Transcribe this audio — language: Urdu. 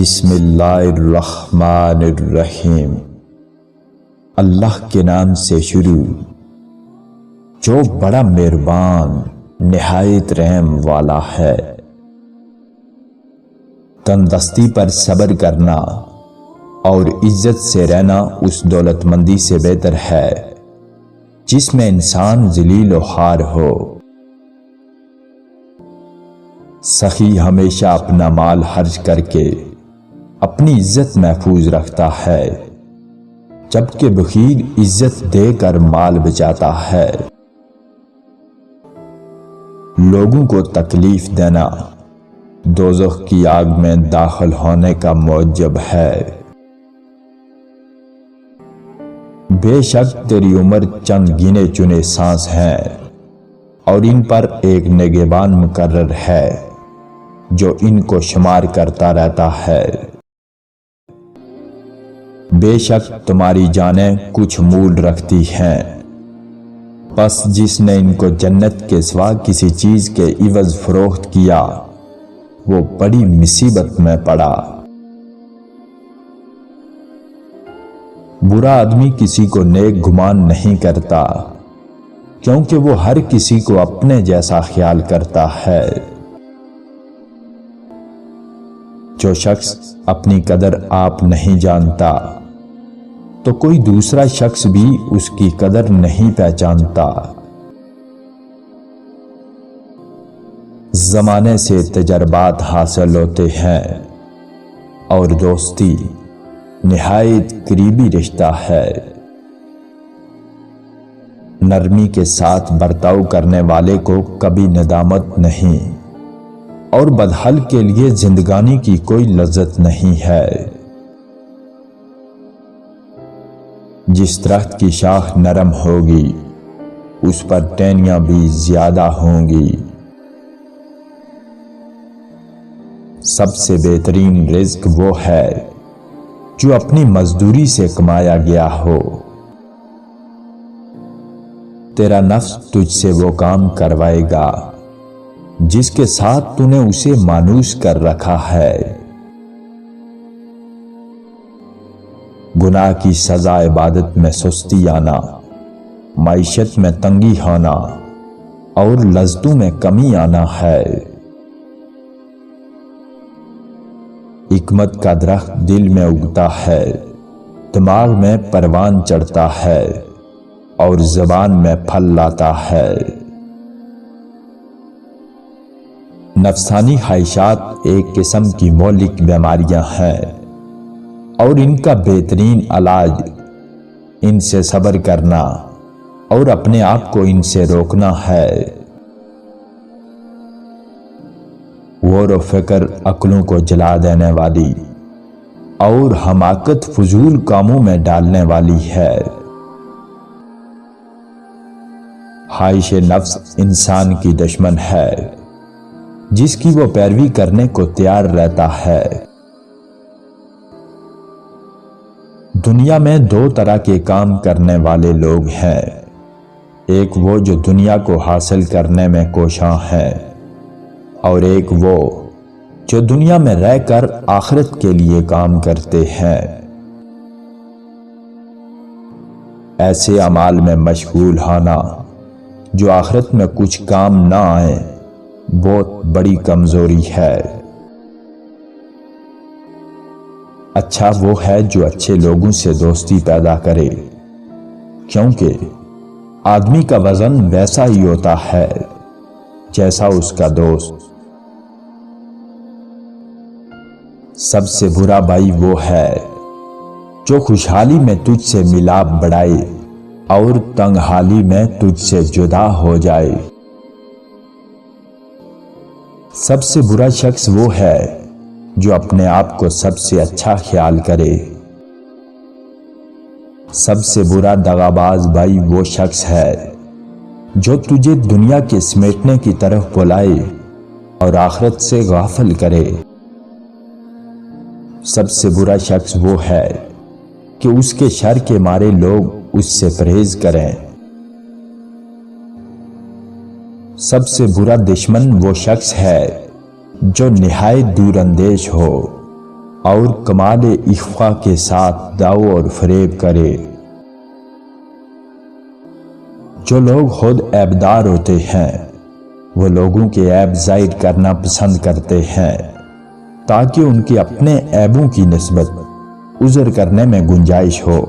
بسم اللہ الرحمن الرحیم۔ اللہ کے نام سے شروع جو بڑا مہربان نہایت رحم والا ہے۔ تندرستی پر صبر کرنا اور عزت سے رہنا اس دولت مندی سے بہتر ہے جس میں انسان ذلیل و خوار ہو۔ سخی ہمیشہ اپنا مال خرچ کر کے اپنی عزت محفوظ رکھتا ہے، جبکہ بخیل عزت دے کر مال بچاتا ہے۔ لوگوں کو تکلیف دینا دوزخ کی آگ میں داخل ہونے کا موجب ہے۔ بے شک تیری عمر چند گنے چنے سانس ہیں اور ان پر ایک نگہبان مقرر ہے جو ان کو شمار کرتا رہتا ہے۔ بے شک تمہاری جانیں کچھ مول رکھتی ہیں، پس جس نے ان کو جنت کے سوا کسی چیز کے عوض فروخت کیا وہ بڑی مصیبت میں پڑا۔ برا آدمی کسی کو نیک گمان نہیں کرتا کیونکہ وہ ہر کسی کو اپنے جیسا خیال کرتا ہے۔ جو شخص اپنی قدر آپ نہیں جانتا تو کوئی دوسرا شخص بھی اس کی قدر نہیں پہچانتا۔ زمانے سے تجربات حاصل ہوتے ہیں اور دوستی نہایت قریبی رشتہ ہے۔ نرمی کے ساتھ برتاؤ کرنے والے کو کبھی ندامت نہیں اور بدحال کے لیے زندگانی کی کوئی لذت نہیں ہے۔ جس درخت کی شاخ نرم ہوگی اس پر ٹہنیاں بھی زیادہ ہوں گی۔ سب سے بہترین رزق وہ ہے جو اپنی مزدوری سے کمایا گیا ہو۔ تیرا نفس تجھ سے وہ کام کروائے گا جس کے ساتھ تو نے اسے مانوس کر رکھا ہے۔ گناہ کی سزا عبادت میں سستی آنا، معیشت میں تنگی ہونا اور لذتوں میں کمی آنا ہے۔ حکمت کا درخت دل میں اگتا ہے، دماغ میں پروان چڑھتا ہے اور زبان میں پھل لاتا ہے۔ نفسانی خواہشات ایک قسم کی مہلک بیماریاں ہیں اور ان کا بہترین علاج ان سے صبر کرنا اور اپنے آپ کو ان سے روکنا ہے۔ غور و فکر عقلوں کو جلا دینے والی اور حماقت فضول کاموں میں ڈالنے والی ہے۔ خواہش نفس انسان کی دشمن ہے جس کی وہ پیروی کرنے کو تیار رہتا ہے۔ دنیا میں دو طرح کے کام کرنے والے لوگ ہیں، ایک وہ جو دنیا کو حاصل کرنے میں کوشاں ہیں اور ایک وہ جو دنیا میں رہ کر آخرت کے لیے کام کرتے ہیں۔ ایسے اعمال میں مشغول ہونا جو آخرت میں کچھ کام نہ آئے بہت بڑی کمزوری ہے۔ اچھا وہ ہے جو اچھے لوگوں سے دوستی پیدا کرے، کیونکہ آدمی کا وزن ویسا ہی ہوتا ہے جیسا اس کا دوست۔ سب سے برا بھائی وہ ہے جو خوشحالی میں تجھ سے ملاپ بڑھائے اور تنگ حالی میں تجھ سے جدا ہو جائے۔ سب سے برا شخص وہ ہے جو اپنے آپ کو سب سے اچھا خیال کرے۔ سب سے برا دغاباز بھائی وہ شخص ہے جو تجھے دنیا کے سمیٹنے کی طرف بلائے اور آخرت سے غافل کرے۔ سب سے برا شخص وہ ہے کہ اس کے شر کے مارے لوگ اس سے پرہیز کریں۔ سب سے برا دشمن وہ شخص ہے جو نہایت دور اندیش ہو اور کمال اخفا کے ساتھ دعو اور فریب کرے۔ جو لوگ خود عیبدار ہوتے ہیں وہ لوگوں کے عیب ظاہر کرنا پسند کرتے ہیں تاکہ ان کے اپنے عیبوں کی نسبت عذر کرنے میں گنجائش ہو۔